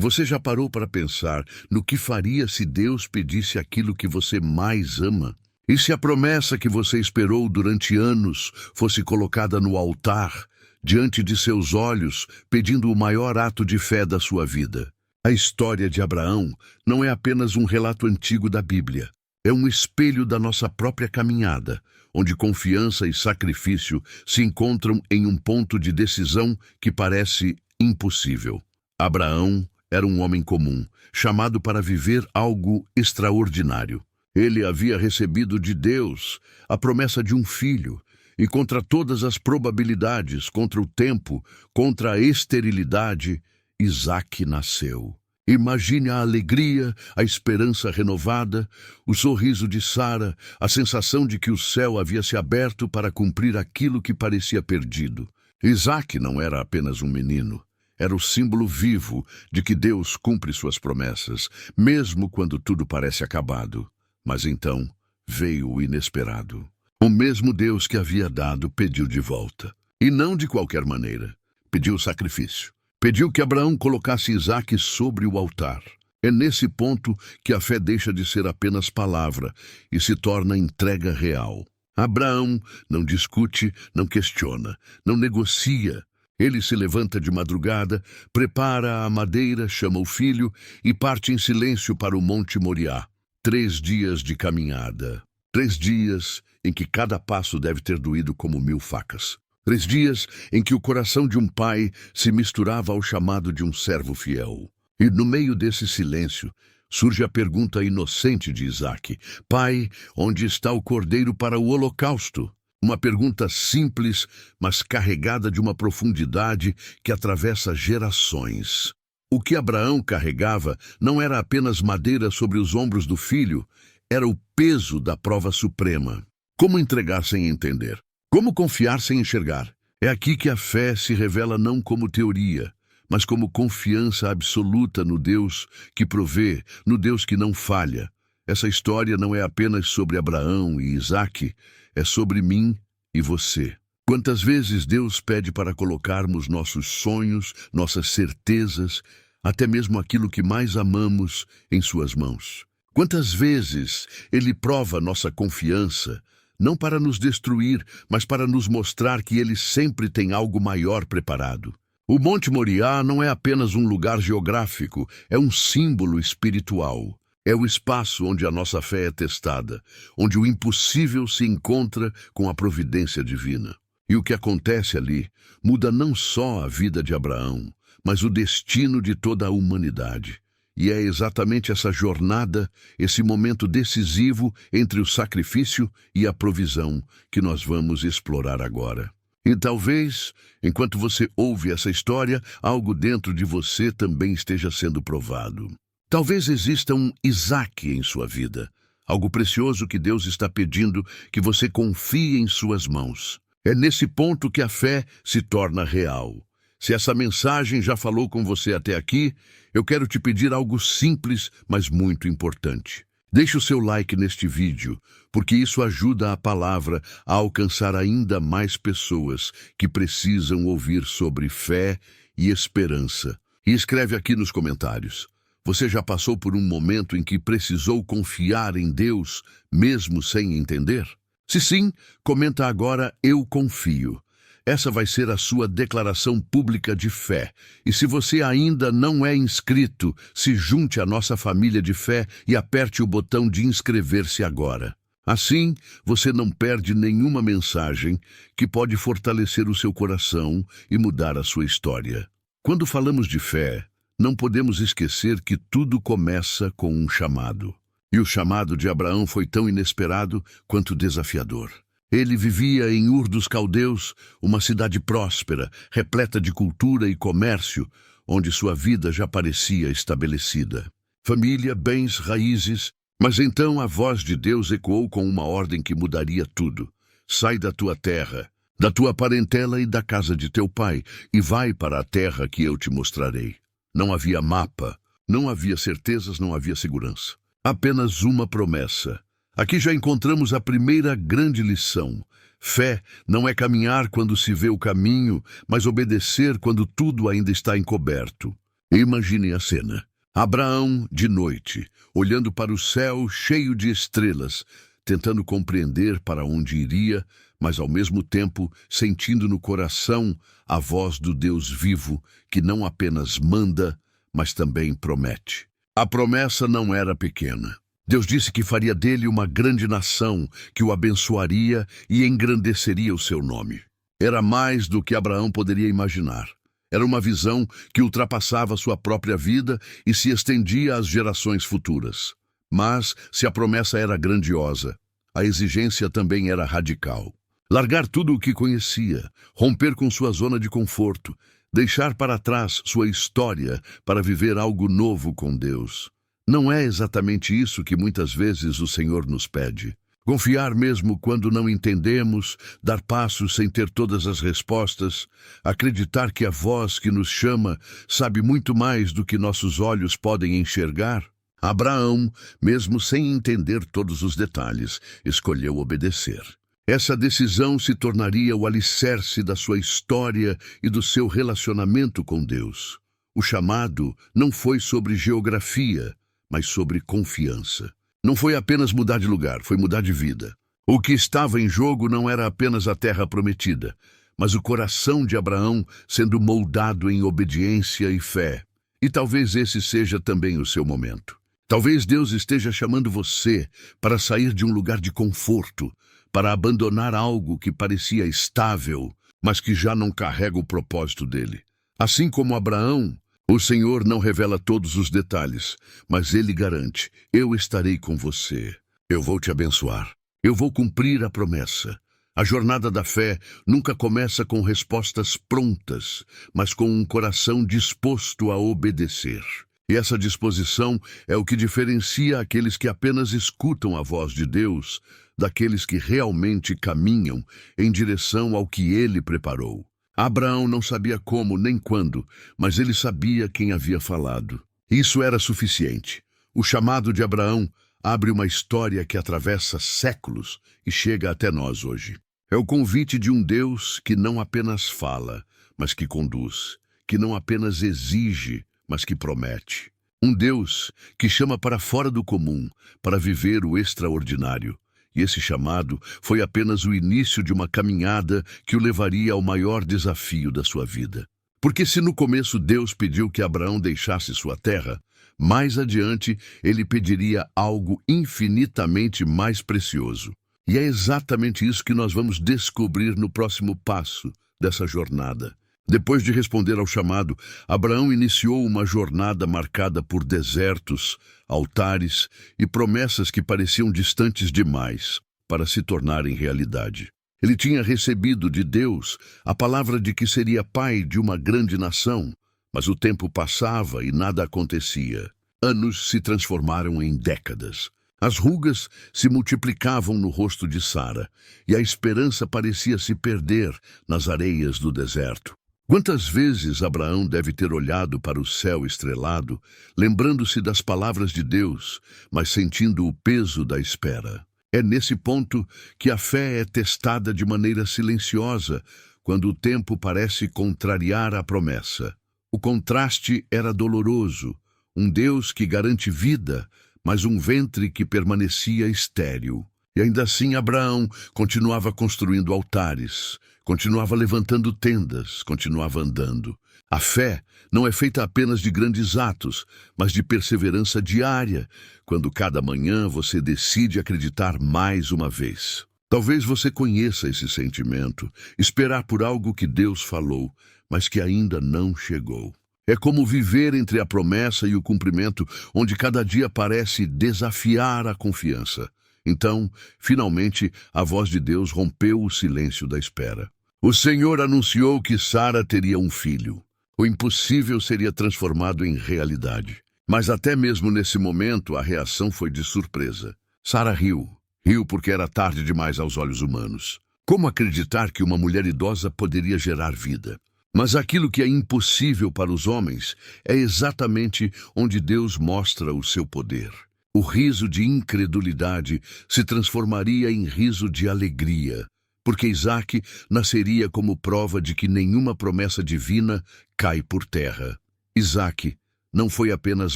Você já parou para pensar no que faria se Deus pedisse aquilo que você mais ama? E se a promessa que você esperou durante anos fosse colocada no altar, diante de seus olhos, pedindo o maior ato de fé da sua vida? A história de Abraão não é apenas um relato antigo da Bíblia. É um espelho da nossa própria caminhada, onde confiança e sacrifício se encontram em um ponto de decisão que parece impossível. Abraão era um homem comum, chamado para viver algo extraordinário. Ele havia recebido de Deus a promessa de um filho, e contra todas as probabilidades, contra o tempo, contra a esterilidade, Isaque nasceu. Imagine a alegria, a esperança renovada, o sorriso de Sara, a sensação de que o céu havia se aberto para cumprir aquilo que parecia perdido. Isaque não era apenas um menino. Era o símbolo vivo de que Deus cumpre suas promessas, mesmo quando tudo parece acabado. Mas então veio o inesperado. O mesmo Deus que havia dado pediu de volta. E não de qualquer maneira. Pediu sacrifício. Pediu que Abraão colocasse Isaque sobre o altar. É nesse ponto que a fé deixa de ser apenas palavra e se torna entrega real. Abraão não discute, não questiona, não negocia. Ele se levanta de madrugada, prepara a madeira, chama o filho e parte em silêncio para o Monte Moriá. 3 dias de caminhada. 3 dias em que cada passo deve ter doído como 1000 facas. 3 dias em que o coração de um pai se misturava ao chamado de um servo fiel. E no meio desse silêncio, surge a pergunta inocente de Isaque: Pai, onde está o cordeiro para o holocausto? Uma pergunta simples, mas carregada de uma profundidade que atravessa gerações. O que Abraão carregava não era apenas madeira sobre os ombros do filho, era o peso da prova suprema. Como entregar sem entender? Como confiar sem enxergar? É aqui que a fé se revela não como teoria, mas como confiança absoluta no Deus que provê, no Deus que não falha. Essa história não é apenas sobre Abraão e Isaque, é sobre mim e você. Quantas vezes Deus pede para colocarmos nossos sonhos, nossas certezas, até mesmo aquilo que mais amamos, em suas mãos? Quantas vezes Ele prova nossa confiança, não para nos destruir, mas para nos mostrar que Ele sempre tem algo maior preparado? O Monte Moriá não é apenas um lugar geográfico, é um símbolo espiritual. É o espaço onde a nossa fé é testada, onde o impossível se encontra com a providência divina. E o que acontece ali muda não só a vida de Abraão, mas o destino de toda a humanidade. E é exatamente essa jornada, esse momento decisivo entre o sacrifício e a provisão que nós vamos explorar agora. E talvez, enquanto você ouve essa história, algo dentro de você também esteja sendo provado. Talvez exista um Isaque em sua vida, algo precioso que Deus está pedindo que você confie em suas mãos. É nesse ponto que a fé se torna real. Se essa mensagem já falou com você até aqui, eu quero te pedir algo simples, mas muito importante. Deixe o seu like neste vídeo, porque isso ajuda a palavra a alcançar ainda mais pessoas que precisam ouvir sobre fé e esperança. E escreve aqui nos comentários: você já passou por um momento em que precisou confiar em Deus, mesmo sem entender? Se sim, comenta agora: eu confio. Essa vai ser a sua declaração pública de fé. E se você ainda não é inscrito, se junte à nossa família de fé e aperte o botão de inscrever-se agora. Assim, você não perde nenhuma mensagem que pode fortalecer o seu coração e mudar a sua história. Quando falamos de fé, não podemos esquecer que tudo começa com um chamado. E o chamado de Abraão foi tão inesperado quanto desafiador. Ele vivia em Ur dos Caldeus, uma cidade próspera, repleta de cultura e comércio, onde sua vida já parecia estabelecida. Família, bens, raízes. Mas então a voz de Deus ecoou com uma ordem que mudaria tudo. Sai da tua terra, da tua parentela e da casa de teu pai, e vai para a terra que eu te mostrarei. Não havia mapa, não havia certezas, não havia segurança. Apenas uma promessa. Aqui já encontramos a primeira grande lição. Fé não é caminhar quando se vê o caminho, mas obedecer quando tudo ainda está encoberto. Imagine a cena. Abraão, de noite, olhando para o céu cheio de estrelas, tentando compreender para onde iria, mas ao mesmo tempo sentindo no coração a voz do Deus vivo, que não apenas manda, mas também promete. A promessa não era pequena. Deus disse que faria dele uma grande nação, que o abençoaria e engrandeceria o seu nome. Era mais do que Abraão poderia imaginar. Era uma visão que ultrapassava sua própria vida e se estendia às gerações futuras. Mas, se a promessa era grandiosa, a exigência também era radical. Largar tudo o que conhecia, romper com sua zona de conforto, deixar para trás sua história para viver algo novo com Deus. Não é exatamente isso que muitas vezes o Senhor nos pede. Confiar mesmo quando não entendemos, dar passos sem ter todas as respostas, acreditar que a voz que nos chama sabe muito mais do que nossos olhos podem enxergar. Abraão, mesmo sem entender todos os detalhes, escolheu obedecer. Essa decisão se tornaria o alicerce da sua história e do seu relacionamento com Deus. O chamado não foi sobre geografia, mas sobre confiança. Não foi apenas mudar de lugar, foi mudar de vida. O que estava em jogo não era apenas a terra prometida, mas o coração de Abraão sendo moldado em obediência e fé. E talvez esse seja também o seu momento. Talvez Deus esteja chamando você para sair de um lugar de conforto, para abandonar algo que parecia estável, mas que já não carrega o propósito dele. Assim como Abraão, o Senhor não revela todos os detalhes, mas Ele garante: eu estarei com você, eu vou te abençoar, eu vou cumprir a promessa. A jornada da fé nunca começa com respostas prontas, mas com um coração disposto a obedecer. E essa disposição é o que diferencia aqueles que apenas escutam a voz de Deus daqueles que realmente caminham em direção ao que Ele preparou. Abraão não sabia como nem quando, mas ele sabia quem havia falado. Isso era suficiente. O chamado de Abraão abre uma história que atravessa séculos e chega até nós hoje. É o convite de um Deus que não apenas fala, mas que conduz, que não apenas exige, mas que promete. Um Deus que chama para fora do comum, para viver o extraordinário. E esse chamado foi apenas o início de uma caminhada que o levaria ao maior desafio da sua vida. Porque se no começo Deus pediu que Abraão deixasse sua terra, mais adiante ele pediria algo infinitamente mais precioso. E é exatamente isso que nós vamos descobrir no próximo passo dessa jornada. Depois de responder ao chamado, Abraão iniciou uma jornada marcada por desertos, altares e promessas que pareciam distantes demais para se tornarem realidade. Ele tinha recebido de Deus a palavra de que seria pai de uma grande nação, mas o tempo passava e nada acontecia. Anos se transformaram em décadas. As rugas se multiplicavam no rosto de Sara e a esperança parecia se perder nas areias do deserto. Quantas vezes Abraão deve ter olhado para o céu estrelado, lembrando-se das palavras de Deus, mas sentindo o peso da espera? É nesse ponto que a fé é testada de maneira silenciosa, quando o tempo parece contrariar a promessa. O contraste era doloroso, um Deus que garante vida, mas um ventre que permanecia estéril. E ainda assim Abraão continuava construindo altares, continuava levantando tendas, continuava andando. A fé não é feita apenas de grandes atos, mas de perseverança diária, quando cada manhã você decide acreditar mais uma vez. Talvez você conheça esse sentimento, esperar por algo que Deus falou, mas que ainda não chegou. É como viver entre a promessa e o cumprimento, onde cada dia parece desafiar a confiança. Então, finalmente, a voz de Deus rompeu o silêncio da espera. O Senhor anunciou que Sara teria um filho. O impossível seria transformado em realidade. Mas até mesmo nesse momento, a reação foi de surpresa. Sara riu. Riu porque era tarde demais aos olhos humanos. Como acreditar que uma mulher idosa poderia gerar vida? Mas aquilo que é impossível para os homens é exatamente onde Deus mostra o seu poder. O riso de incredulidade se transformaria em riso de alegria, porque Isaque nasceria como prova de que nenhuma promessa divina cai por terra. Isaque, não foi apenas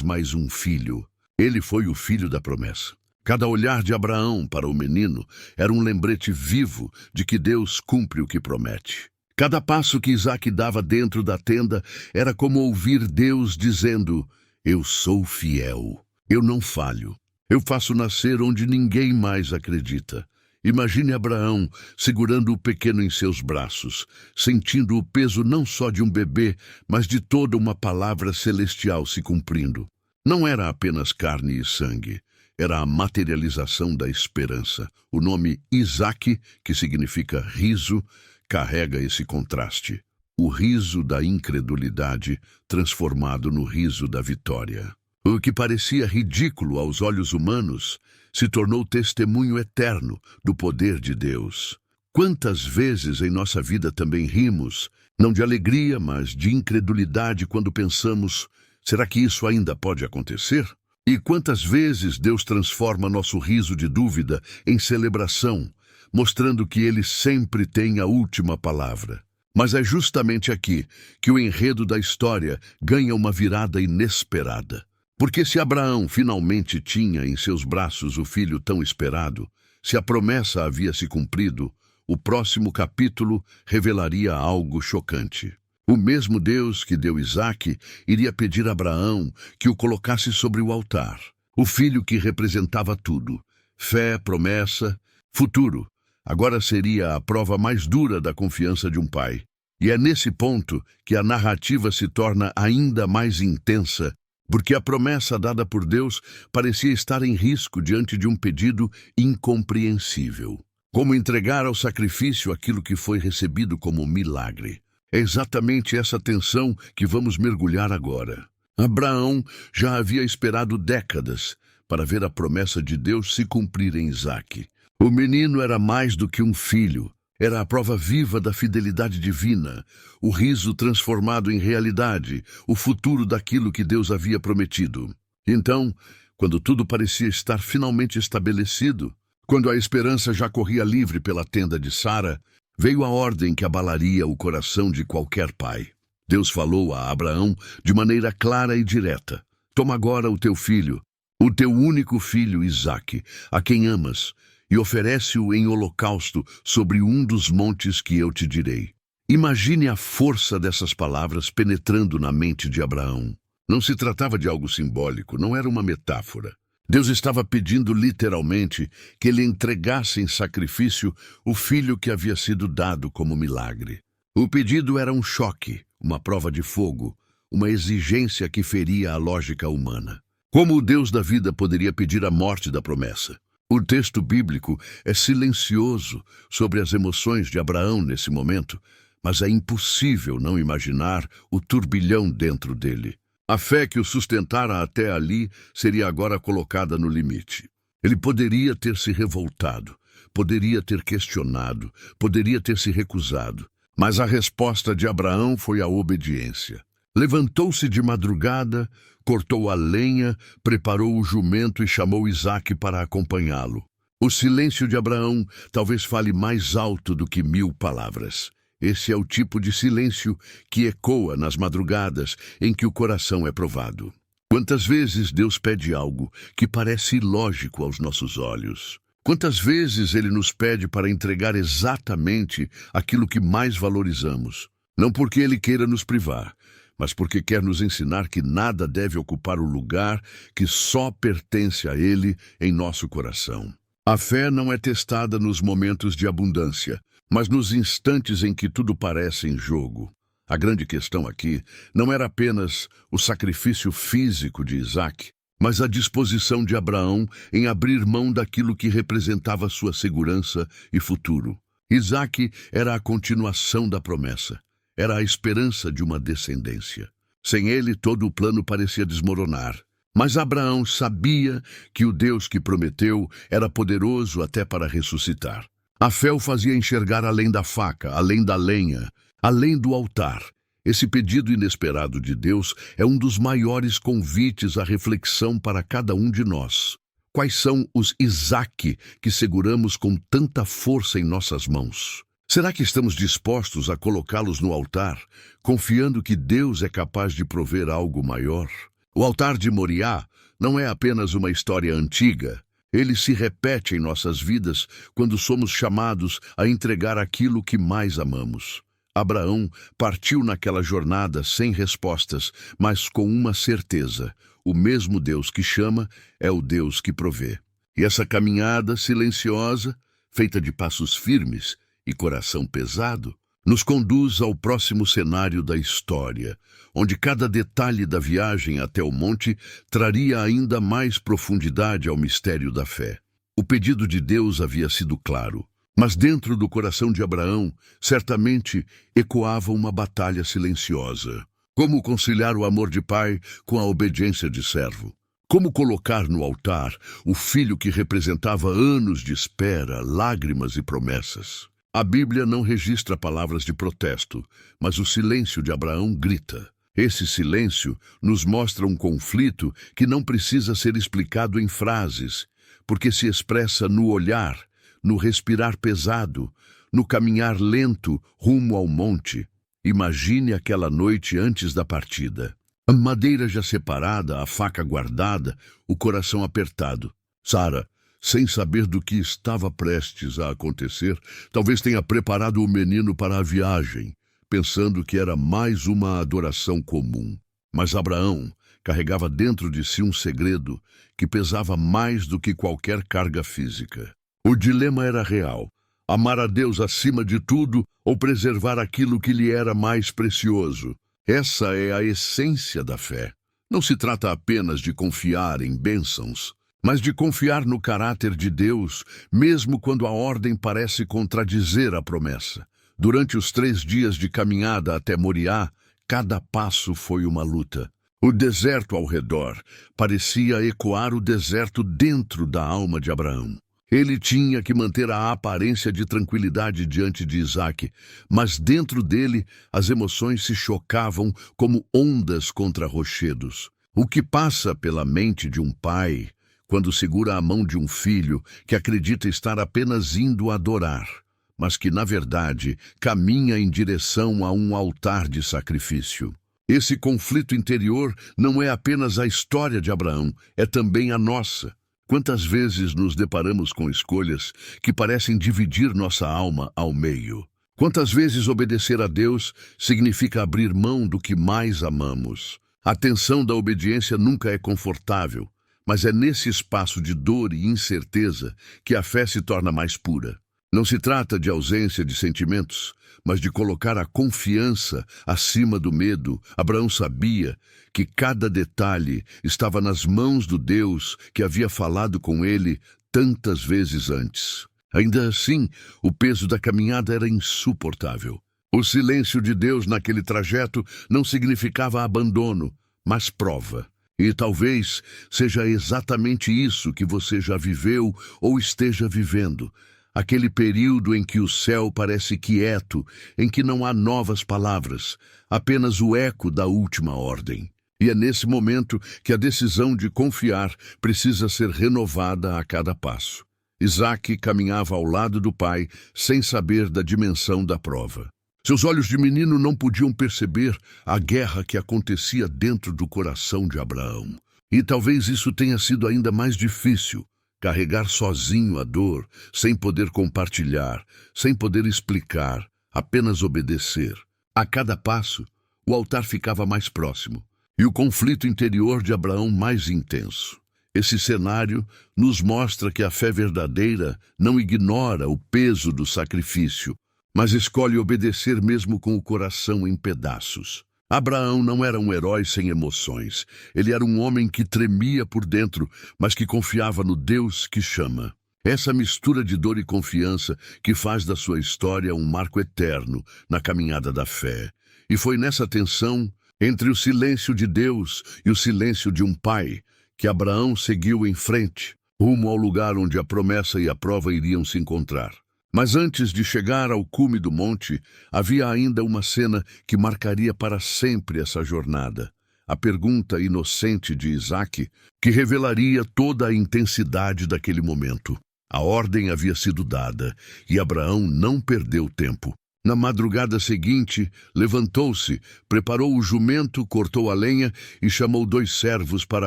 mais um filho. Ele foi o filho da promessa. Cada olhar de Abraão para o menino era um lembrete vivo de que Deus cumpre o que promete. Cada passo que Isaque dava dentro da tenda era como ouvir Deus dizendo: eu sou fiel, eu não falho, eu faço nascer onde ninguém mais acredita. Imagine Abraão segurando o pequeno em seus braços, sentindo o peso não só de um bebê, mas de toda uma palavra celestial se cumprindo. Não era apenas carne e sangue, era a materialização da esperança. O nome Isaque, que significa riso, carrega esse contraste. O riso da incredulidade transformado no riso da vitória. O que parecia ridículo aos olhos humanos se tornou testemunho eterno do poder de Deus. Quantas vezes em nossa vida também rimos, não de alegria, mas de incredulidade quando pensamos: será que isso ainda pode acontecer? E quantas vezes Deus transforma nosso riso de dúvida em celebração, mostrando que Ele sempre tem a última palavra. Mas é justamente aqui que o enredo da história ganha uma virada inesperada. Porque se Abraão finalmente tinha em seus braços o filho tão esperado, se a promessa havia se cumprido, o próximo capítulo revelaria algo chocante. O mesmo Deus que deu Isaque iria pedir a Abraão que o colocasse sobre o altar. O filho que representava tudo: fé, promessa, futuro. Agora seria a prova mais dura da confiança de um pai. E é nesse ponto que a narrativa se torna ainda mais intensa, porque a promessa dada por Deus parecia estar em risco diante de um pedido incompreensível. Como entregar ao sacrifício aquilo que foi recebido como milagre. É exatamente essa tensão que vamos mergulhar agora. Abraão já havia esperado décadas para ver a promessa de Deus se cumprir em Isaque. O menino era mais do que um filho. Era a prova viva da fidelidade divina, o riso transformado em realidade, o futuro daquilo que Deus havia prometido. Então, quando tudo parecia estar finalmente estabelecido, quando a esperança já corria livre pela tenda de Sara, veio a ordem que abalaria o coração de qualquer pai. Deus falou a Abraão de maneira clara e direta: toma agora o teu filho, o teu único filho Isaque, a quem amas, e oferece-o em holocausto sobre um dos montes que eu te direi. Imagine a força dessas palavras penetrando na mente de Abraão. Não se tratava de algo simbólico, não era uma metáfora. Deus estava pedindo literalmente que ele entregasse em sacrifício o filho que havia sido dado como milagre. O pedido era um choque, uma prova de fogo, uma exigência que feria a lógica humana. Como o Deus da vida poderia pedir a morte da promessa? O texto bíblico é silencioso sobre as emoções de Abraão nesse momento, mas é impossível não imaginar o turbilhão dentro dele. A fé que o sustentara até ali seria agora colocada no limite. Ele poderia ter se revoltado, poderia ter questionado, poderia ter se recusado, mas a resposta de Abraão foi a obediência. Levantou-se de madrugada, cortou a lenha, preparou o jumento e chamou Isaque para acompanhá-lo. O silêncio de Abraão talvez fale mais alto do que 1000 palavras. Esse é o tipo de silêncio que ecoa nas madrugadas em que o coração é provado. Quantas vezes Deus pede algo que parece ilógico aos nossos olhos? Quantas vezes Ele nos pede para entregar exatamente aquilo que mais valorizamos? Não porque Ele queira nos privar, mas porque quer nos ensinar que nada deve ocupar o lugar que só pertence a Ele em nosso coração. A fé não é testada nos momentos de abundância, mas nos instantes em que tudo parece em jogo. A grande questão aqui não era apenas o sacrifício físico de Isaque, mas a disposição de Abraão em abrir mão daquilo que representava sua segurança e futuro. Isaque era a continuação da promessa. Era a esperança de uma descendência. Sem ele, todo o plano parecia desmoronar. Mas Abraão sabia que o Deus que prometeu era poderoso até para ressuscitar. A fé o fazia enxergar além da faca, além da lenha, além do altar. Esse pedido inesperado de Deus é um dos maiores convites à reflexão para cada um de nós. Quais são os Isaque que seguramos com tanta força em nossas mãos? Será que estamos dispostos a colocá-los no altar, confiando que Deus é capaz de prover algo maior? O altar de Moriá não é apenas uma história antiga. Ele se repete em nossas vidas quando somos chamados a entregar aquilo que mais amamos. Abraão partiu naquela jornada sem respostas, mas com uma certeza: o mesmo Deus que chama é o Deus que provê. E essa caminhada silenciosa, feita de passos firmes e coração pesado, nos conduz ao próximo cenário da história, onde cada detalhe da viagem até o monte traria ainda mais profundidade ao mistério da fé. O pedido de Deus havia sido claro, mas dentro do coração de Abraão, certamente ecoava uma batalha silenciosa. Como conciliar o amor de pai com a obediência de servo? Como colocar no altar o filho que representava anos de espera, lágrimas e promessas? A Bíblia não registra palavras de protesto, mas o silêncio de Abraão grita. Esse silêncio nos mostra um conflito que não precisa ser explicado em frases, porque se expressa no olhar, no respirar pesado, no caminhar lento rumo ao monte. Imagine aquela noite antes da partida. A madeira já separada, a faca guardada, o coração apertado. Sara, sem saber do que estava prestes a acontecer, talvez tenha preparado o menino para a viagem, pensando que era mais uma adoração comum. Mas Abraão carregava dentro de si um segredo que pesava mais do que qualquer carga física. O dilema era real: amar a Deus acima de tudo ou preservar aquilo que lhe era mais precioso. Essa é a essência da fé. Não se trata apenas de confiar em bênçãos, mas de confiar no caráter de Deus, mesmo quando a ordem parece contradizer a promessa. Durante os 3 dias de caminhada até Moriá, cada passo foi uma luta. O deserto ao redor parecia ecoar o deserto dentro da alma de Abraão. Ele tinha que manter a aparência de tranquilidade diante de Isaque, mas dentro dele as emoções se chocavam como ondas contra rochedos. O que passa pela mente de um pai quando segura a mão de um filho que acredita estar apenas indo adorar, mas que, na verdade, caminha em direção a um altar de sacrifício? Esse conflito interior não é apenas a história de Abraão, é também a nossa. Quantas vezes nos deparamos com escolhas que parecem dividir nossa alma ao meio? Quantas vezes obedecer a Deus significa abrir mão do que mais amamos? A tensão da obediência nunca é confortável, mas é nesse espaço de dor e incerteza que a fé se torna mais pura. Não se trata de ausência de sentimentos, mas de colocar a confiança acima do medo. Abraão sabia que cada detalhe estava nas mãos do Deus que havia falado com ele tantas vezes antes. Ainda assim, o peso da caminhada era insuportável. O silêncio de Deus naquele trajeto não significava abandono, mas prova. E talvez seja exatamente isso que você já viveu ou esteja vivendo. Aquele período em que o céu parece quieto, em que não há novas palavras, apenas o eco da última ordem. E é nesse momento que a decisão de confiar precisa ser renovada a cada passo. Isaque caminhava ao lado do pai, sem saber da dimensão da prova. Seus olhos de menino não podiam perceber a guerra que acontecia dentro do coração de Abraão. E talvez isso tenha sido ainda mais difícil. Carregar sozinho a dor, sem poder compartilhar, sem poder explicar, apenas obedecer. A cada passo, o altar ficava mais próximo, e o conflito interior de Abraão mais intenso. Esse cenário nos mostra que a fé verdadeira não ignora o peso do sacrifício, mas escolhe obedecer mesmo com o coração em pedaços. Abraão não era um herói sem emoções. Ele era um homem que tremia por dentro, mas que confiava no Deus que chama. Essa mistura de dor e confiança que faz da sua história um marco eterno na caminhada da fé. E foi nessa tensão, entre o silêncio de Deus e o silêncio de um pai, que Abraão seguiu em frente, rumo ao lugar onde a promessa e a prova iriam se encontrar. Mas antes de chegar ao cume do monte, havia ainda uma cena que marcaria para sempre essa jornada. A pergunta inocente de Isaque, que revelaria toda a intensidade daquele momento. A ordem havia sido dada, e Abraão não perdeu tempo. Na madrugada seguinte, levantou-se, preparou o jumento, cortou a lenha e chamou 2 servos para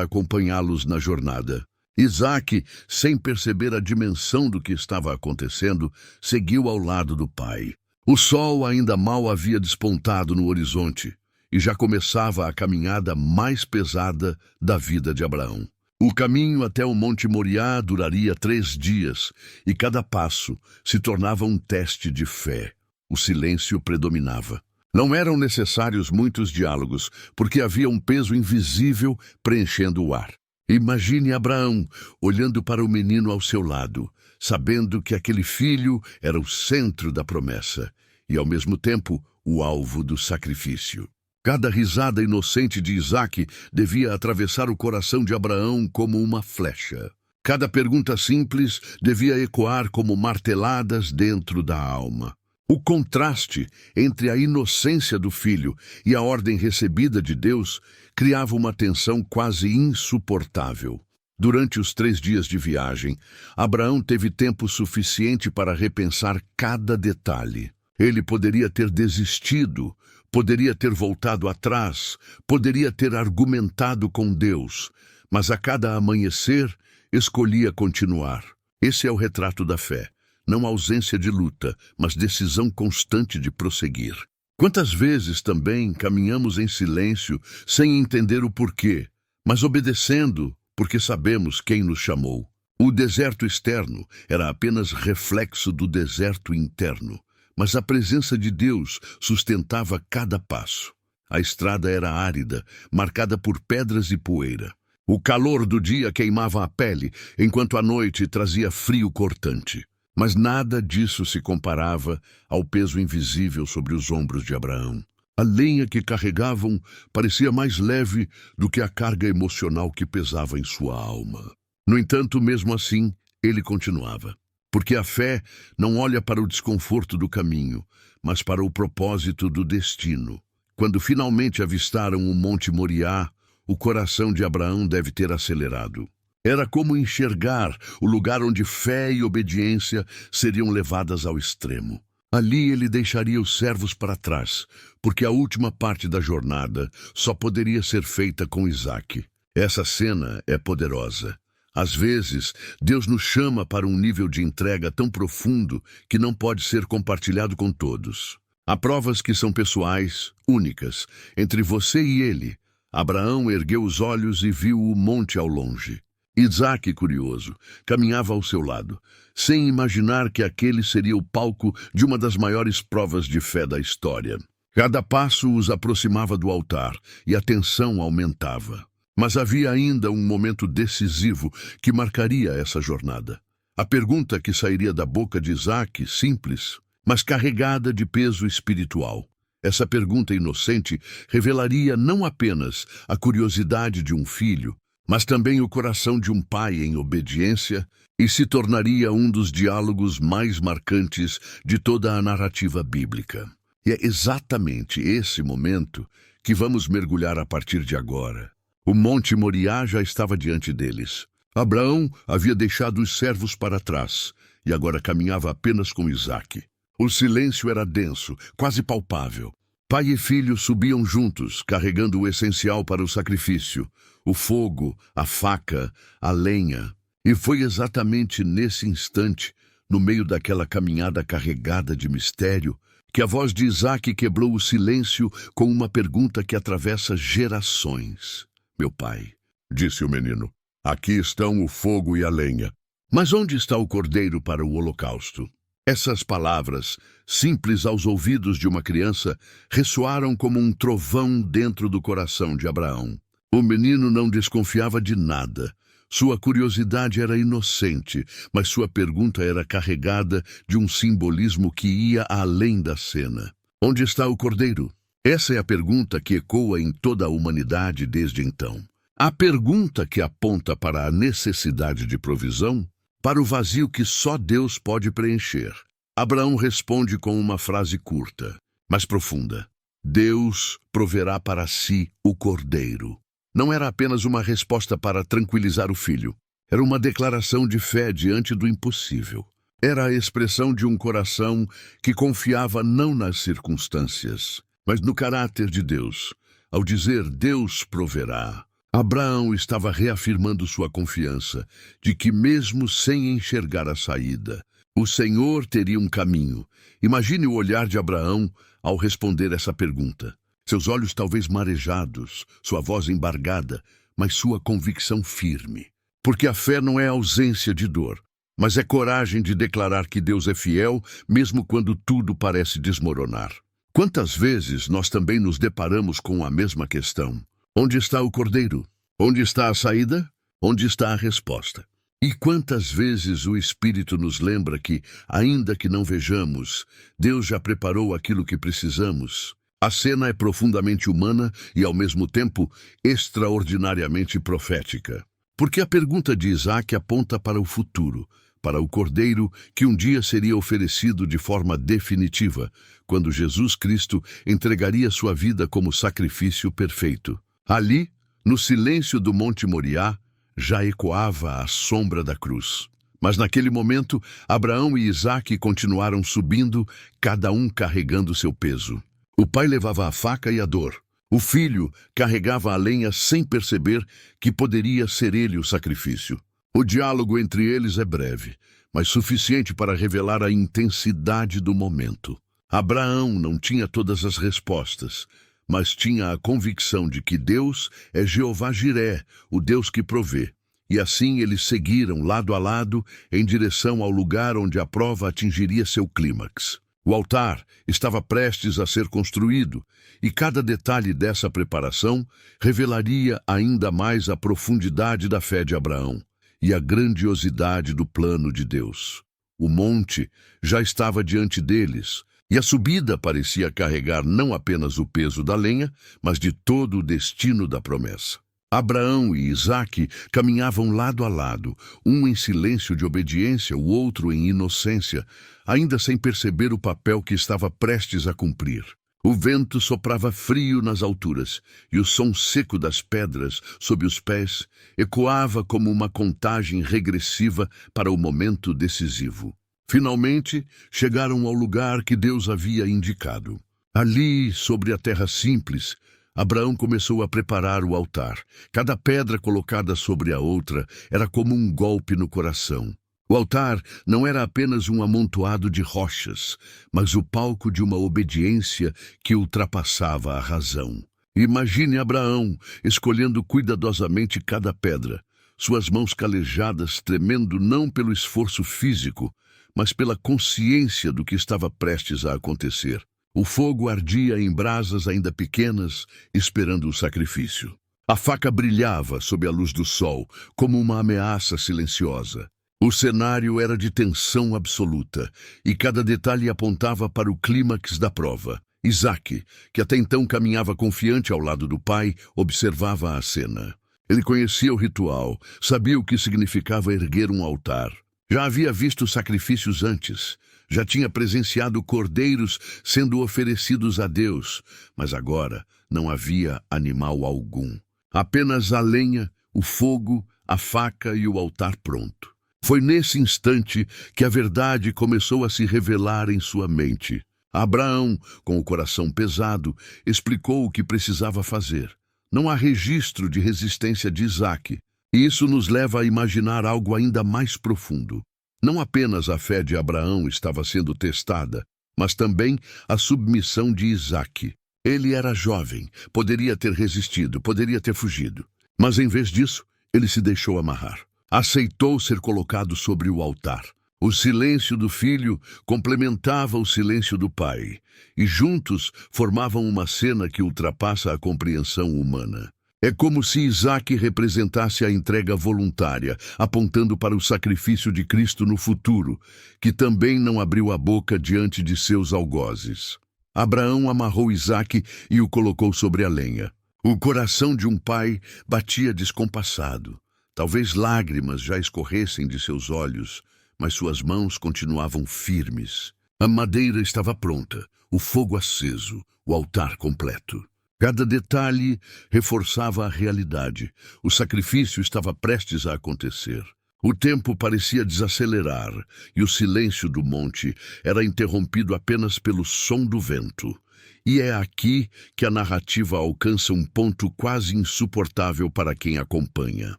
acompanhá-los na jornada. Isaque, sem perceber a dimensão do que estava acontecendo, seguiu ao lado do pai. O sol ainda mal havia despontado no horizonte e já começava a caminhada mais pesada da vida de Abraão. O caminho até o Monte Moriá duraria 3 dias e cada passo se tornava um teste de fé. O silêncio predominava. Não eram necessários muitos diálogos, porque havia um peso invisível preenchendo o ar. Imagine Abraão olhando para o menino ao seu lado, sabendo que aquele filho era o centro da promessa e, ao mesmo tempo, o alvo do sacrifício. Cada risada inocente de Isaque devia atravessar o coração de Abraão como uma flecha. Cada pergunta simples devia ecoar como marteladas dentro da alma. O contraste entre a inocência do filho e a ordem recebida de Deus criava uma tensão quase insuportável. Durante os 3 dias de viagem, Abraão teve tempo suficiente para repensar cada detalhe. Ele poderia ter desistido, poderia ter voltado atrás, poderia ter argumentado com Deus, mas a cada amanhecer escolhia continuar. Esse é o retrato da fé. Não ausência de luta, mas decisão constante de prosseguir. Quantas vezes também caminhamos em silêncio, sem entender o porquê, mas obedecendo porque sabemos quem nos chamou. O deserto externo era apenas reflexo do deserto interno, mas a presença de Deus sustentava cada passo. A estrada era árida, marcada por pedras e poeira. O calor do dia queimava a pele, enquanto a noite trazia frio cortante. Mas nada disso se comparava ao peso invisível sobre os ombros de Abraão. A lenha que carregavam parecia mais leve do que a carga emocional que pesava em sua alma. No entanto, mesmo assim, ele continuava. Porque a fé não olha para o desconforto do caminho, mas para o propósito do destino. Quando finalmente avistaram o Monte Moriá, o coração de Abraão deve ter acelerado. Era como enxergar o lugar onde fé e obediência seriam levadas ao extremo. Ali ele deixaria os servos para trás, porque a última parte da jornada só poderia ser feita com Isaque. Essa cena é poderosa. Às vezes, Deus nos chama para um nível de entrega tão profundo que não pode ser compartilhado com todos. Há provas que são pessoais, únicas, entre você e ele. Abraão ergueu os olhos e viu o monte ao longe. Isaque, curioso, caminhava ao seu lado, sem imaginar que aquele seria o palco de uma das maiores provas de fé da história. Cada passo os aproximava do altar e a tensão aumentava. Mas havia ainda um momento decisivo que marcaria essa jornada. A pergunta que sairia da boca de Isaque, simples, mas carregada de peso espiritual. Essa pergunta inocente revelaria não apenas a curiosidade de um filho, mas também o coração de um pai em obediência, e se tornaria um dos diálogos mais marcantes de toda a narrativa bíblica. E é exatamente esse momento que vamos mergulhar a partir de agora. O Monte Moriá já estava diante deles. Abraão havia deixado os servos para trás, e agora caminhava apenas com Isaque. O silêncio era denso, quase palpável. Pai e filho subiam juntos, carregando o essencial para o sacrifício: o fogo, a faca, a lenha. E foi exatamente nesse instante, no meio daquela caminhada carregada de mistério, que a voz de Isaque quebrou o silêncio com uma pergunta que atravessa gerações. Meu pai, disse o menino, aqui estão o fogo e a lenha. Mas onde está o cordeiro para o holocausto? Essas palavras, simples aos ouvidos de uma criança, ressoaram como um trovão dentro do coração de Abraão. O menino não desconfiava de nada. Sua curiosidade era inocente, mas sua pergunta era carregada de um simbolismo que ia além da cena. Onde está o cordeiro? Essa é a pergunta que ecoa em toda a humanidade desde então. A pergunta que aponta para a necessidade de provisão, para o vazio que só Deus pode preencher. Abraão responde com uma frase curta, mas profunda. Deus proverá para si o cordeiro. Não era apenas uma resposta para tranquilizar o filho. Era uma declaração de fé diante do impossível. Era a expressão de um coração que confiava não nas circunstâncias, mas no caráter de Deus. Ao dizer Deus proverá, Abraão estava reafirmando sua confiança de que, mesmo sem enxergar a saída, o Senhor teria um caminho. Imagine o olhar de Abraão ao responder essa pergunta. Seus olhos talvez marejados, sua voz embargada, mas sua convicção firme. Porque a fé não é ausência de dor, mas é coragem de declarar que Deus é fiel, mesmo quando tudo parece desmoronar. Quantas vezes nós também nos deparamos com a mesma questão? Onde está o cordeiro? Onde está a saída? Onde está a resposta? E quantas vezes o Espírito nos lembra que, ainda que não vejamos, Deus já preparou aquilo que precisamos? A cena é profundamente humana e, ao mesmo tempo, extraordinariamente profética. Porque a pergunta de Isaac aponta para o futuro, para o cordeiro que um dia seria oferecido de forma definitiva, quando Jesus Cristo entregaria sua vida como sacrifício perfeito. Ali, no silêncio do Monte Moriá, já ecoava a sombra da cruz. Mas naquele momento, Abraão e Isaque continuaram subindo, cada um carregando seu peso. O pai levava a faca e a dor. O filho carregava a lenha sem perceber que poderia ser ele o sacrifício. O diálogo entre eles é breve, mas suficiente para revelar a intensidade do momento. Abraão não tinha todas as respostas, mas tinha a convicção de que Deus é Jeová Jiré, o Deus que provê. E assim eles seguiram lado a lado em direção ao lugar onde a prova atingiria seu clímax. O altar estava prestes a ser construído, e cada detalhe dessa preparação revelaria ainda mais a profundidade da fé de Abraão e a grandiosidade do plano de Deus. O monte já estava diante deles, e a subida parecia carregar não apenas o peso da lenha, mas de todo o destino da promessa. Abraão e Isaque caminhavam lado a lado, um em silêncio de obediência, o outro em inocência, ainda sem perceber o papel que estava prestes a cumprir. O vento soprava frio nas alturas, e o som seco das pedras sob os pés ecoava como uma contagem regressiva para o momento decisivo. Finalmente, chegaram ao lugar que Deus havia indicado. Ali, sobre a terra simples, Abraão começou a preparar o altar. Cada pedra colocada sobre a outra era como um golpe no coração. O altar não era apenas um amontoado de rochas, mas o palco de uma obediência que ultrapassava a razão. Imagine Abraão escolhendo cuidadosamente cada pedra, suas mãos calejadas tremendo não pelo esforço físico, mas pela consciência do que estava prestes a acontecer. O fogo ardia em brasas ainda pequenas, esperando o sacrifício. A faca brilhava sob a luz do sol, como uma ameaça silenciosa. O cenário era de tensão absoluta, e cada detalhe apontava para o clímax da prova. Isaque, que até então caminhava confiante ao lado do pai, observava a cena. Ele conhecia o ritual, sabia o que significava erguer um altar. Já havia visto sacrifícios antes, já tinha presenciado cordeiros sendo oferecidos a Deus, mas agora não havia animal algum. Apenas a lenha, o fogo, a faca e o altar pronto. Foi nesse instante que a verdade começou a se revelar em sua mente. Abraão, com o coração pesado, explicou o que precisava fazer. Não há registro de resistência de Isaque, e isso nos leva a imaginar algo ainda mais profundo. Não apenas a fé de Abraão estava sendo testada, mas também a submissão de Isaque. Ele era jovem, poderia ter resistido, poderia ter fugido. Mas em vez disso, ele se deixou amarrar. Aceitou ser colocado sobre o altar. O silêncio do filho complementava o silêncio do pai, e juntos formavam uma cena que ultrapassa a compreensão humana. É como se Isaque representasse a entrega voluntária, apontando para o sacrifício de Cristo no futuro, que também não abriu a boca diante de seus algozes. Abraão amarrou Isaque e o colocou sobre a lenha. O coração de um pai batia descompassado. Talvez lágrimas já escorressem de seus olhos, mas suas mãos continuavam firmes. A madeira estava pronta, o fogo aceso, o altar completo. Cada detalhe reforçava a realidade. O sacrifício estava prestes a acontecer. O tempo parecia desacelerar, e o silêncio do monte era interrompido apenas pelo som do vento. E é aqui que a narrativa alcança um ponto quase insuportável para quem acompanha.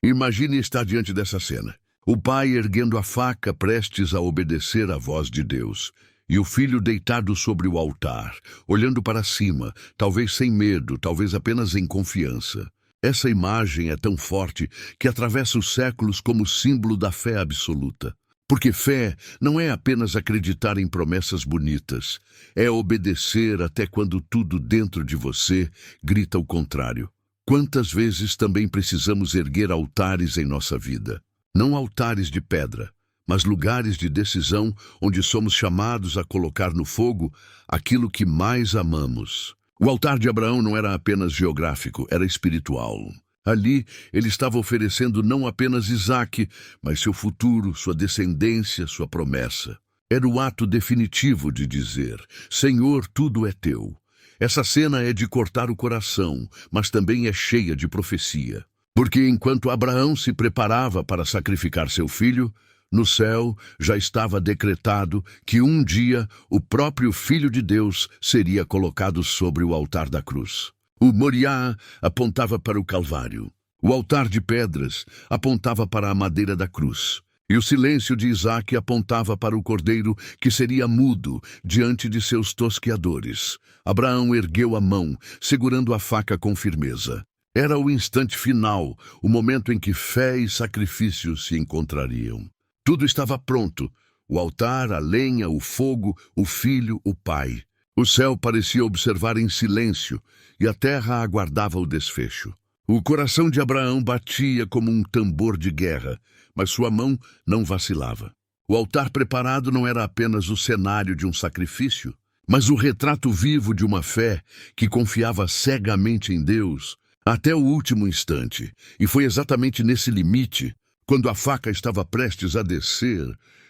Imagine estar diante dessa cena. O pai erguendo a faca, prestes a obedecer à voz de Deus, e o filho deitado sobre o altar, olhando para cima, talvez sem medo, talvez apenas em confiança. Essa imagem é tão forte que atravessa os séculos como símbolo da fé absoluta. Porque fé não é apenas acreditar em promessas bonitas, é obedecer até quando tudo dentro de você grita o contrário. Quantas vezes também precisamos erguer altares em nossa vida? Não altares de pedra, mas lugares de decisão onde somos chamados a colocar no fogo aquilo que mais amamos. O altar de Abraão não era apenas geográfico, era espiritual. Ali, ele estava oferecendo não apenas Isaque, mas seu futuro, sua descendência, sua promessa. Era o ato definitivo de dizer: Senhor, tudo é teu. Essa cena é de cortar o coração, mas também é cheia de profecia. Porque enquanto Abraão se preparava para sacrificar seu filho, no céu já estava decretado que um dia o próprio Filho de Deus seria colocado sobre o altar da cruz. O Moriá apontava para o Calvário. O altar de pedras apontava para a madeira da cruz. E o silêncio de Isaque apontava para o cordeiro que seria mudo diante de seus tosqueadores. Abraão ergueu a mão, segurando a faca com firmeza. Era o instante final, o momento em que fé e sacrifício se encontrariam. Tudo estava pronto: o altar, a lenha, o fogo, o filho, o pai. O céu parecia observar em silêncio e a terra aguardava o desfecho. O coração de Abraão batia como um tambor de guerra, mas sua mão não vacilava. O altar preparado não era apenas o cenário de um sacrifício, mas o retrato vivo de uma fé que confiava cegamente em Deus até o último instante. E foi exatamente nesse limite, quando a faca estava prestes a descer,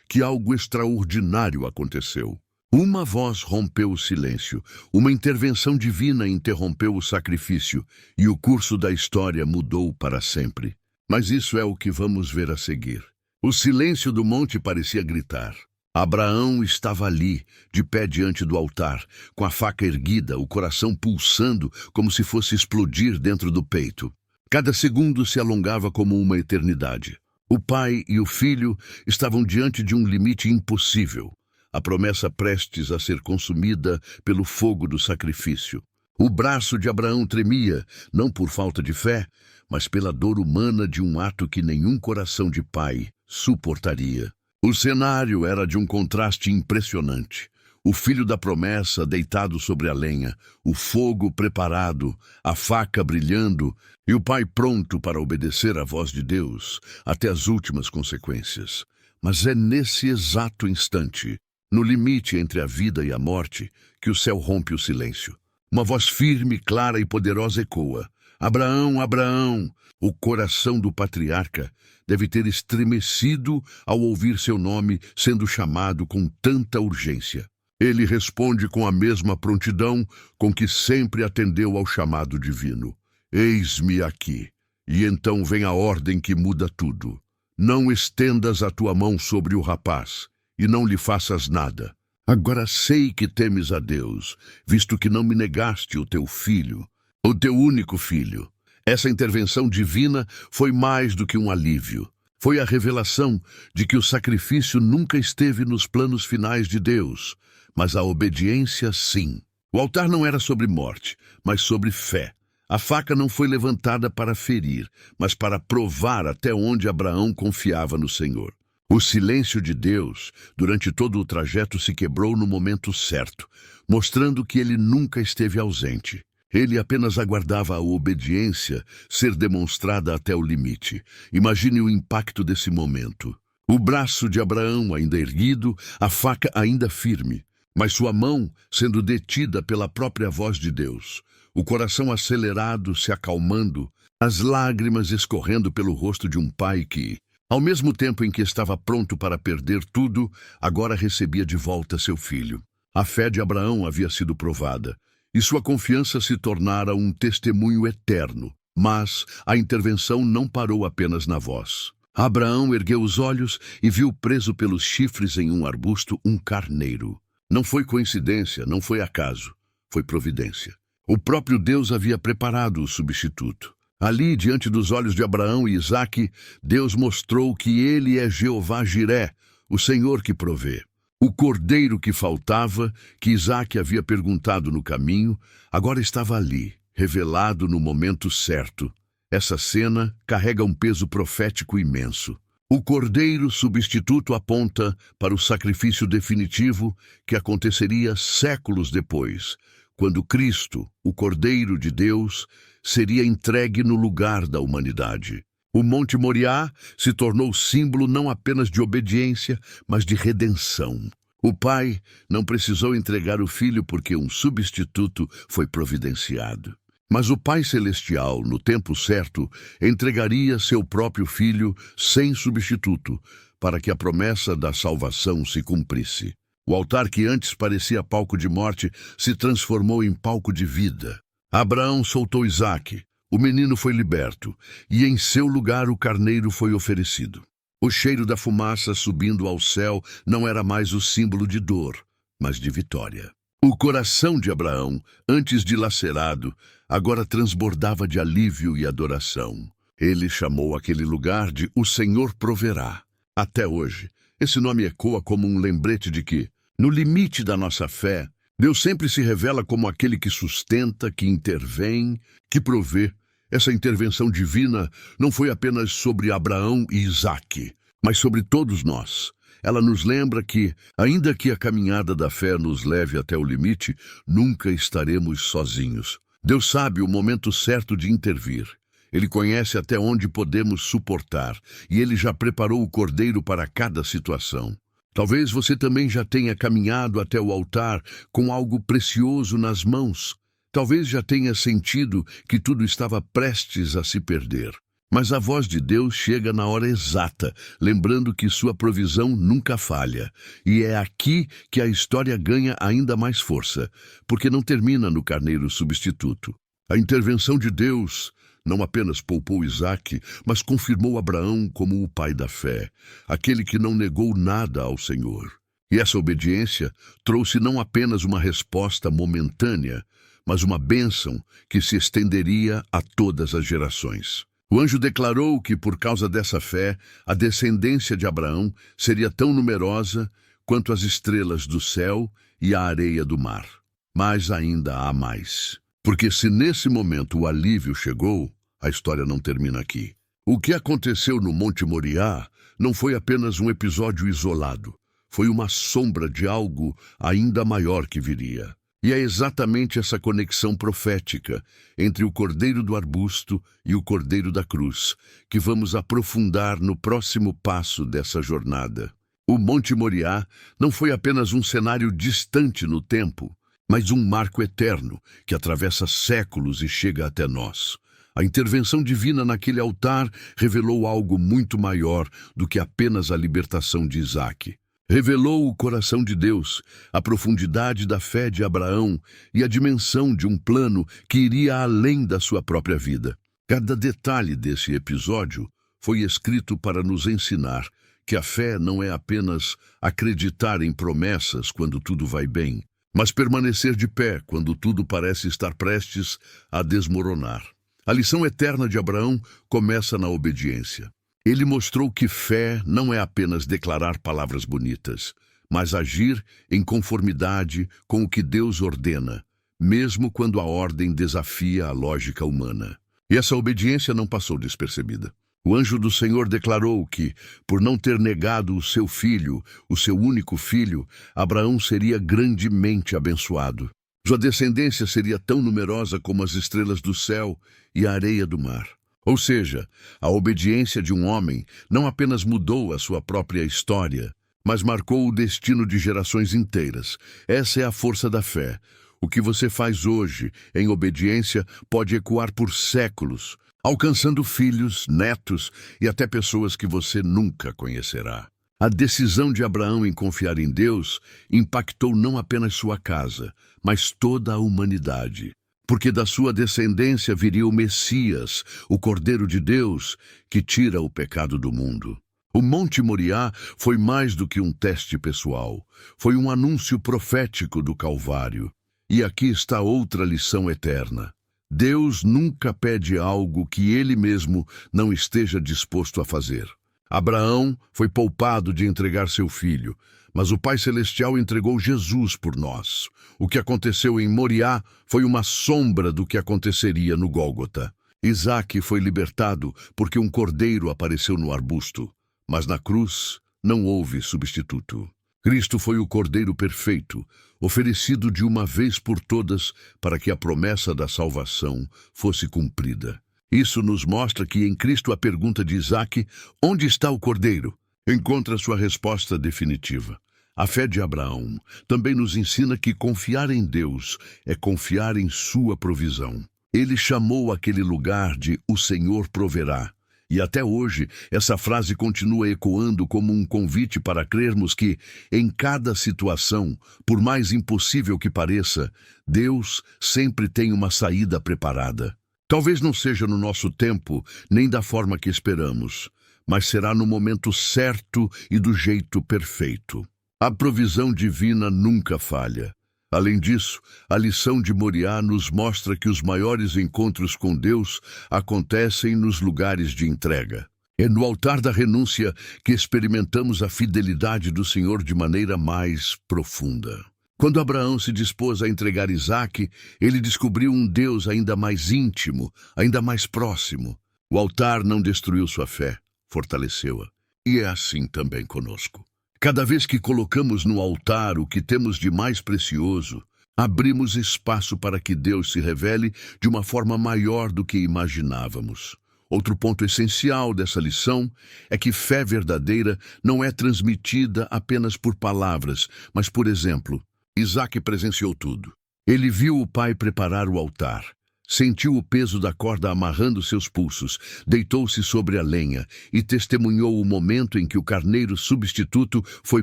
que algo extraordinário aconteceu. Uma voz rompeu o silêncio, uma intervenção divina interrompeu o sacrifício, e o curso da história mudou para sempre. Mas isso é o que vamos ver a seguir. O silêncio do monte parecia gritar. Abraão estava ali, de pé diante do altar, com a faca erguida, o coração pulsando como se fosse explodir dentro do peito. Cada segundo se alongava como uma eternidade. O pai e o filho estavam diante de um limite impossível, a promessa prestes a ser consumida pelo fogo do sacrifício. O braço de Abraão tremia, não por falta de fé, mas pela dor humana de um ato que nenhum coração de pai suportaria. O cenário era de um contraste impressionante. O filho da promessa deitado sobre a lenha, o fogo preparado, a faca brilhando e o pai pronto para obedecer à voz de Deus até as últimas consequências. Mas é nesse exato instante, no limite entre a vida e a morte, que o céu rompe o silêncio. Uma voz firme, clara e poderosa ecoa: Abraão, Abraão! O coração do patriarca deve ter estremecido ao ouvir seu nome sendo chamado com tanta urgência. Ele responde com a mesma prontidão com que sempre atendeu ao chamado divino: Eis-me aqui. E então vem a ordem que muda tudo. Não estendas a tua mão sobre o rapaz, e não lhe faças nada. Agora sei que temes a Deus, visto que não me negaste o teu filho, o teu único filho. Essa intervenção divina foi mais do que um alívio. Foi a revelação de que o sacrifício nunca esteve nos planos finais de Deus, mas a obediência sim. O altar não era sobre morte, mas sobre fé. A faca não foi levantada para ferir, mas para provar até onde Abraão confiava no Senhor. O silêncio de Deus, durante todo o trajeto, se quebrou no momento certo, mostrando que ele nunca esteve ausente. Ele apenas aguardava a obediência ser demonstrada até o limite. Imagine o impacto desse momento. O braço de Abraão ainda erguido, a faca ainda firme, mas sua mão sendo detida pela própria voz de Deus. O coração acelerado, se acalmando, as lágrimas escorrendo pelo rosto de um pai que, ao mesmo tempo em que estava pronto para perder tudo, agora recebia de volta seu filho. A fé de Abraão havia sido provada, e sua confiança se tornara um testemunho eterno. Mas a intervenção não parou apenas na voz. Abraão ergueu os olhos e viu preso pelos chifres em um arbusto um carneiro. Não foi coincidência, não foi acaso, foi providência. O próprio Deus havia preparado o substituto. Ali, diante dos olhos de Abraão e Isaque, Deus mostrou que ele é Jeová Jiré, o Senhor que provê. O cordeiro que faltava, que Isaque havia perguntado no caminho, agora estava ali, revelado no momento certo. Essa cena carrega um peso profético imenso. O cordeiro substituto aponta para o sacrifício definitivo que aconteceria séculos depois, quando Cristo, o Cordeiro de Deus, seria entregue no lugar da humanidade. O Monte Moriá se tornou símbolo não apenas de obediência, mas de redenção. O Pai não precisou entregar o Filho porque um substituto foi providenciado. Mas o Pai Celestial, no tempo certo, entregaria seu próprio Filho sem substituto, para que a promessa da salvação se cumprisse. O altar que antes parecia palco de morte se transformou em palco de vida. Abraão soltou Isaque, o menino foi liberto, e em seu lugar o carneiro foi oferecido. O cheiro da fumaça subindo ao céu não era mais o símbolo de dor, mas de vitória. O coração de Abraão, antes dilacerado, agora transbordava de alívio e adoração. Ele chamou aquele lugar de O Senhor Proverá. Até hoje, esse nome ecoa como um lembrete de que, no limite da nossa fé, Deus sempre se revela como aquele que sustenta, que intervém, que provê. Essa intervenção divina não foi apenas sobre Abraão e Isaque, mas sobre todos nós. Ela nos lembra que, ainda que a caminhada da fé nos leve até o limite, nunca estaremos sozinhos. Deus sabe o momento certo de intervir. Ele conhece até onde podemos suportar, e Ele já preparou o cordeiro para cada situação. Talvez você também já tenha caminhado até o altar com algo precioso nas mãos. Talvez já tenha sentido que tudo estava prestes a se perder. Mas a voz de Deus chega na hora exata, lembrando que sua provisão nunca falha. E é aqui que a história ganha ainda mais força, porque não termina no carneiro substituto. A intervenção de Deus não apenas poupou Isaque, mas confirmou Abraão como o pai da fé, aquele que não negou nada ao Senhor. E essa obediência trouxe não apenas uma resposta momentânea, mas uma bênção que se estenderia a todas as gerações. O anjo declarou que, por causa dessa fé, a descendência de Abraão seria tão numerosa quanto as estrelas do céu e a areia do mar. Mas ainda há mais. Porque se nesse momento o alívio chegou, a história não termina aqui. O que aconteceu no Monte Moriá não foi apenas um episódio isolado. Foi uma sombra de algo ainda maior que viria. E é exatamente essa conexão profética entre o cordeiro do arbusto e o cordeiro da cruz que vamos aprofundar no próximo passo dessa jornada. O Monte Moriá não foi apenas um cenário distante no tempo, mas um marco eterno que atravessa séculos e chega até nós. A intervenção divina naquele altar revelou algo muito maior do que apenas a libertação de Isaque. Revelou o coração de Deus, a profundidade da fé de Abraão e a dimensão de um plano que iria além da sua própria vida. Cada detalhe desse episódio foi escrito para nos ensinar que a fé não é apenas acreditar em promessas quando tudo vai bem, mas permanecer de pé quando tudo parece estar prestes a desmoronar. A lição eterna de Abraão começa na obediência. Ele mostrou que fé não é apenas declarar palavras bonitas, mas agir em conformidade com o que Deus ordena, mesmo quando a ordem desafia a lógica humana. E essa obediência não passou despercebida. O anjo do Senhor declarou que, por não ter negado o seu filho, o seu único filho, Abraão seria grandemente abençoado. Sua descendência seria tão numerosa como as estrelas do céu e a areia do mar. Ou seja, a obediência de um homem não apenas mudou a sua própria história, mas marcou o destino de gerações inteiras. Essa é a força da fé. O que você faz hoje, em obediência, pode ecoar por séculos, alcançando filhos, netos e até pessoas que você nunca conhecerá. A decisão de Abraão em confiar em Deus impactou não apenas sua casa, mas toda a humanidade. porque da sua descendência viria o Messias, o Cordeiro de Deus, que tira o pecado do mundo. O Monte Moriá foi mais do que um teste pessoal, foi um anúncio profético do Calvário. E aqui está outra lição eterna. Deus nunca pede algo que Ele mesmo não esteja disposto a fazer. Abraão foi poupado de entregar seu filho, mas o Pai Celestial entregou Jesus por nós. O que aconteceu em Moriá foi uma sombra do que aconteceria no Gólgota. Isaque foi libertado porque um cordeiro apareceu no arbusto, mas na cruz não houve substituto. Cristo foi o Cordeiro perfeito, oferecido de uma vez por todas para que a promessa da salvação fosse cumprida. Isso nos mostra que em Cristo a pergunta de Isaque, onde está o Cordeiro, encontra sua resposta definitiva. A fé de Abraão também nos ensina que confiar em Deus é confiar em sua provisão. Ele chamou aquele lugar de "O Senhor proverá". E até hoje, essa frase continua ecoando como um convite para crermos que, em cada situação, por mais impossível que pareça, Deus sempre tem uma saída preparada. Talvez não seja no nosso tempo, nem da forma que esperamos, mas será no momento certo e do jeito perfeito. A provisão divina nunca falha. Além disso, a lição de Moriá nos mostra que os maiores encontros com Deus acontecem nos lugares de entrega. É no altar da renúncia que experimentamos a fidelidade do Senhor de maneira mais profunda. Quando Abraão se dispôs a entregar Isaque, ele descobriu um Deus ainda mais íntimo, ainda mais próximo. O altar não destruiu sua fé, fortaleceu-a. E é assim também conosco. Cada vez que colocamos no altar o que temos de mais precioso, abrimos espaço para que Deus se revele de uma forma maior do que imaginávamos. Outro ponto essencial dessa lição é que fé verdadeira não é transmitida apenas por palavras, mas por exemplo. Isaque presenciou tudo. Ele viu o pai preparar o altar. Sentiu o peso da corda amarrando seus pulsos, deitou-se sobre a lenha e testemunhou o momento em que o carneiro substituto foi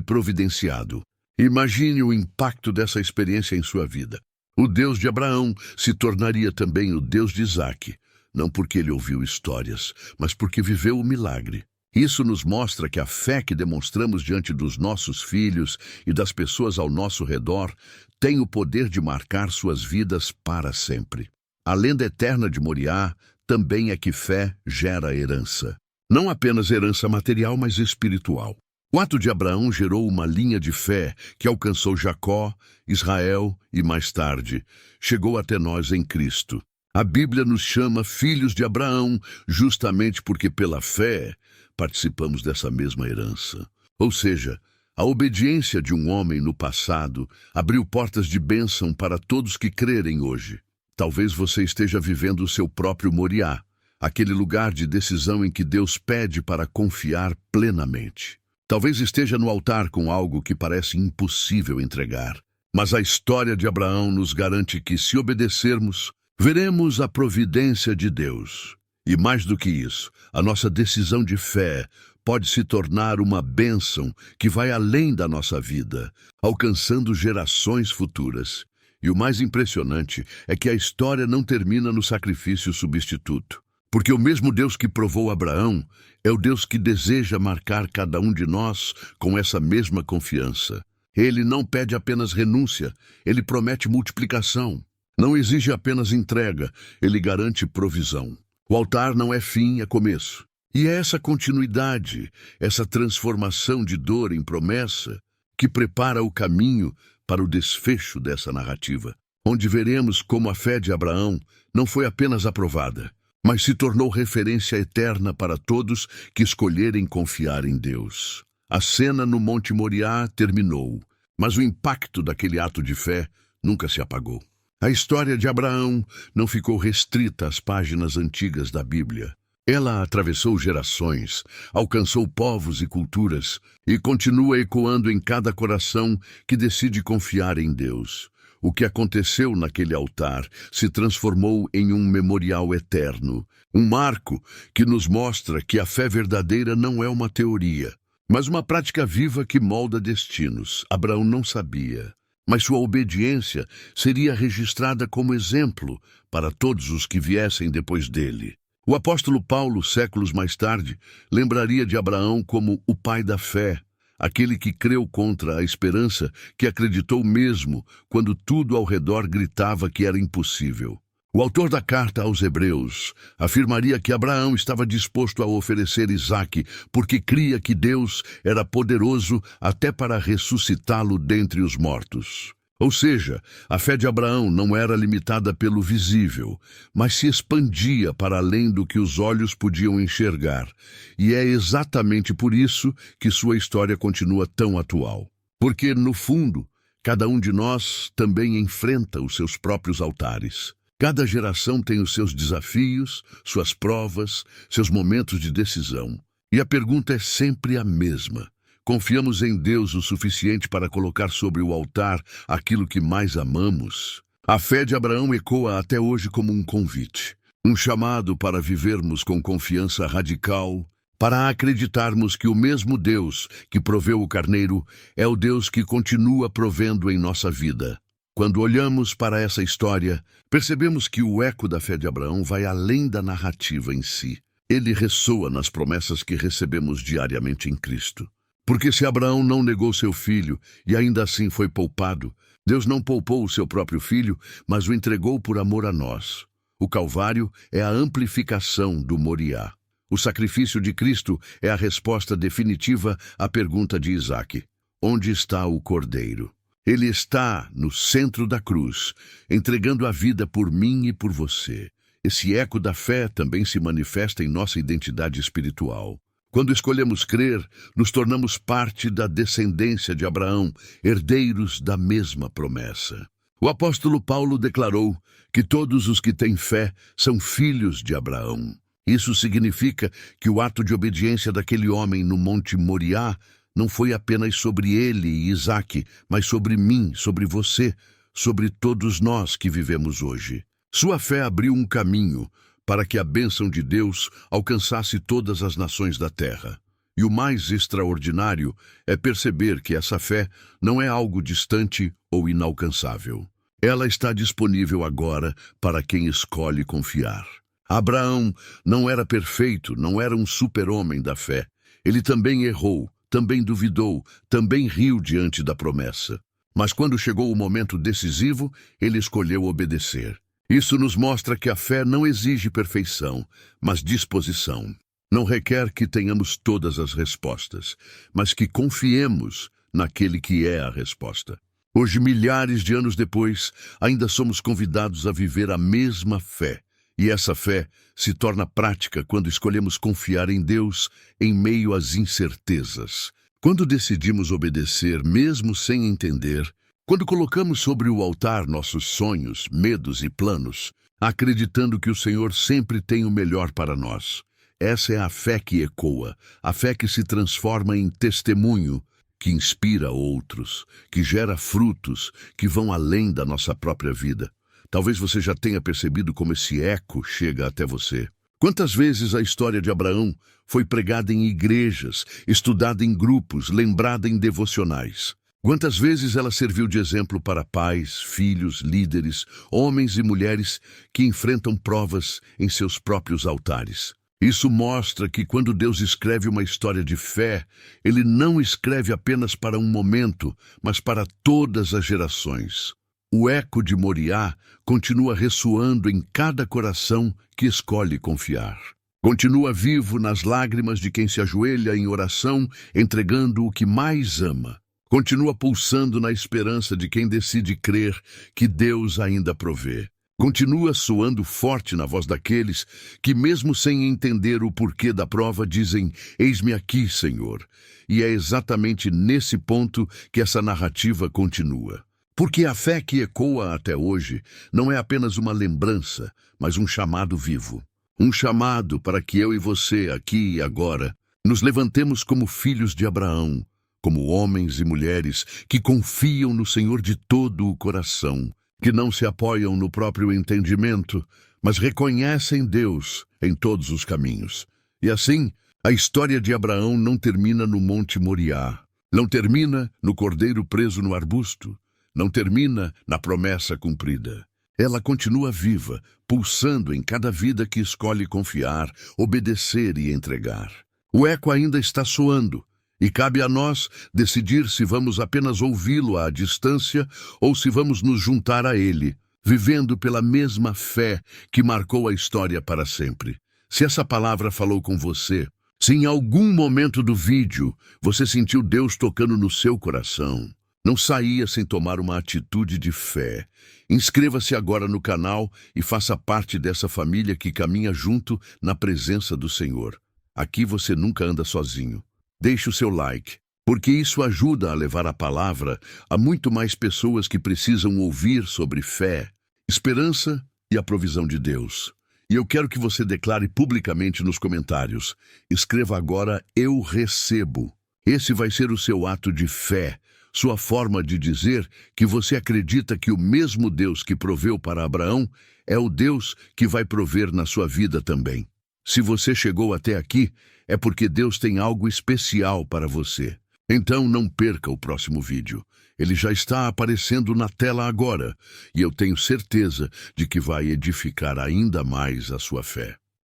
providenciado. Imagine o impacto dessa experiência em sua vida. O Deus de Abraão se tornaria também o Deus de Isaque, não porque ele ouviu histórias, mas porque viveu o milagre. Isso nos mostra que a fé que demonstramos diante dos nossos filhos e das pessoas ao nosso redor tem o poder de marcar suas vidas para sempre. A lenda eterna de Moriá também é que fé gera herança. Não apenas herança material, mas espiritual. O ato de Abraão gerou uma linha de fé que alcançou Jacó, Israel e, mais tarde, chegou até nós em Cristo. A Bíblia nos chama filhos de Abraão justamente porque, pela fé, participamos dessa mesma herança. Ou seja, a obediência de um homem no passado abriu portas de bênção para todos que crerem hoje. Talvez você esteja vivendo o seu próprio Moriá, aquele lugar de decisão em que Deus pede para confiar plenamente. Talvez esteja no altar com algo que parece impossível entregar, mas a história de Abraão nos garante que, se obedecermos, veremos a providência de Deus. E mais do que isso, a nossa decisão de fé pode se tornar uma bênção que vai além da nossa vida, alcançando gerações futuras. E o mais impressionante é que a história não termina no sacrifício substituto. Porque o mesmo Deus que provou Abraão é o Deus que deseja marcar cada um de nós com essa mesma confiança. Ele não pede apenas renúncia, ele promete multiplicação. Não exige apenas entrega, ele garante provisão. O altar não é fim, é começo. E é essa continuidade, essa transformação de dor em promessa, que prepara o caminho para o desfecho dessa narrativa, onde veremos como a fé de Abraão não foi apenas aprovada, mas se tornou referência eterna para todos que escolherem confiar em Deus. A cena no Monte Moriá terminou, mas o impacto daquele ato de fé nunca se apagou. A história de Abraão não ficou restrita às páginas antigas da Bíblia. Ela atravessou gerações, alcançou povos e culturas e continua ecoando em cada coração que decide confiar em Deus. O que aconteceu naquele altar se transformou em um memorial eterno, um marco que nos mostra que a fé verdadeira não é uma teoria, mas uma prática viva que molda destinos. Abraão não sabia, mas sua obediência seria registrada como exemplo para todos os que viessem depois dele. O apóstolo Paulo, séculos mais tarde, lembraria de Abraão como o pai da fé, aquele que creu contra a esperança, que acreditou mesmo quando tudo ao redor gritava que era impossível. O autor da carta aos Hebreus afirmaria que Abraão estava disposto a oferecer Isaque porque cria que Deus era poderoso até para ressuscitá-lo dentre os mortos. Ou seja, a fé de Abraão não era limitada pelo visível, mas se expandia para além do que os olhos podiam enxergar. E é exatamente por isso que sua história continua tão atual. Porque, no fundo, cada um de nós também enfrenta os seus próprios altares. Cada geração tem os seus desafios, suas provas, seus momentos de decisão. E a pergunta é sempre a mesma. Confiamos em Deus o suficiente para colocar sobre o altar aquilo que mais amamos? A fé de Abraão ecoa até hoje como um convite, um chamado para vivermos com confiança radical, para acreditarmos que o mesmo Deus que proveu o carneiro é o Deus que continua provendo em nossa vida. Quando olhamos para essa história, percebemos que o eco da fé de Abraão vai além da narrativa em si. Ele ressoa nas promessas que recebemos diariamente em Cristo. Porque se Abraão não negou seu filho e ainda assim foi poupado, Deus não poupou o seu próprio filho, mas o entregou por amor a nós. O Calvário é a amplificação do Moriá. O sacrifício de Cristo é a resposta definitiva à pergunta de Isaque: onde está o Cordeiro? Ele está no centro da cruz, entregando a vida por mim e por você. Esse eco da fé também se manifesta em nossa identidade espiritual. Quando escolhemos crer, nos tornamos parte da descendência de Abraão, herdeiros da mesma promessa. O apóstolo Paulo declarou que todos os que têm fé são filhos de Abraão. Isso significa que o ato de obediência daquele homem no Monte Moriá não foi apenas sobre ele e Isaque, mas sobre mim, sobre você, sobre todos nós que vivemos hoje. Sua fé abriu um caminho para que a bênção de Deus alcançasse todas as nações da terra. E o mais extraordinário é perceber que essa fé não é algo distante ou inalcançável. Ela está disponível agora para quem escolhe confiar. Abraão não era perfeito, não era um super-homem da fé. Ele também errou, também duvidou, também riu diante da promessa. Mas quando chegou o momento decisivo, ele escolheu obedecer. Isso nos mostra que a fé não exige perfeição, mas disposição. Não requer que tenhamos todas as respostas, mas que confiemos naquele que é a resposta. Hoje, milhares de anos depois, ainda somos convidados a viver a mesma fé. E essa fé se torna prática quando escolhemos confiar em Deus em meio às incertezas. Quando decidimos obedecer, mesmo sem entender, quando colocamos sobre o altar nossos sonhos, medos e planos, acreditando que o Senhor sempre tem o melhor para nós. Essa é a fé que ecoa, a fé que se transforma em testemunho, que inspira outros, que gera frutos que vão além da nossa própria vida. Talvez você já tenha percebido como esse eco chega até você. Quantas vezes a história de Abraão foi pregada em igrejas, estudada em grupos, lembrada em devocionais? Quantas vezes ela serviu de exemplo para pais, filhos, líderes, homens e mulheres que enfrentam provas em seus próprios altares? Isso mostra que quando Deus escreve uma história de fé, Ele não escreve apenas para um momento, mas para todas as gerações. O eco de Moriá continua ressoando em cada coração que escolhe confiar. Continua vivo nas lágrimas de quem se ajoelha em oração, entregando o que mais ama. Continua pulsando na esperança de quem decide crer que Deus ainda provê. Continua soando forte na voz daqueles que, mesmo sem entender o porquê da prova, dizem: "Eis-me aqui, Senhor." E é exatamente nesse ponto que essa narrativa continua. Porque a fé que ecoa até hoje não é apenas uma lembrança, mas um chamado vivo. Um chamado para que eu e você, aqui e agora, nos levantemos como filhos de Abraão, como homens e mulheres que confiam no Senhor de todo o coração, que não se apoiam no próprio entendimento, mas reconhecem Deus em todos os caminhos. E assim, a história de Abraão não termina no Monte Moriá, não termina no cordeiro preso no arbusto, não termina na promessa cumprida. Ela continua viva, pulsando em cada vida que escolhe confiar, obedecer e entregar. O eco ainda está soando, e cabe a nós decidir se vamos apenas ouvi-lo à distância ou se vamos nos juntar a ele, vivendo pela mesma fé que marcou a história para sempre. Se essa palavra falou com você, se em algum momento do vídeo você sentiu Deus tocando no seu coração, não saia sem tomar uma atitude de fé. Inscreva-se agora no canal e faça parte dessa família que caminha junto na presença do Senhor. Aqui você nunca anda sozinho. Deixe o seu like, porque isso ajuda a levar a palavra a muito mais pessoas que precisam ouvir sobre fé, esperança e a provisão de Deus. E eu quero que você declare publicamente nos comentários. Escreva agora: eu recebo. Esse vai ser o seu ato de fé, sua forma de dizer que você acredita que o mesmo Deus que proveu para Abraão é o Deus que vai prover na sua vida também. Se você chegou até aqui, é porque Deus tem algo especial para você. Então não perca o próximo vídeo. Ele já está aparecendo na tela agora, e eu tenho certeza de que vai edificar ainda mais a sua fé.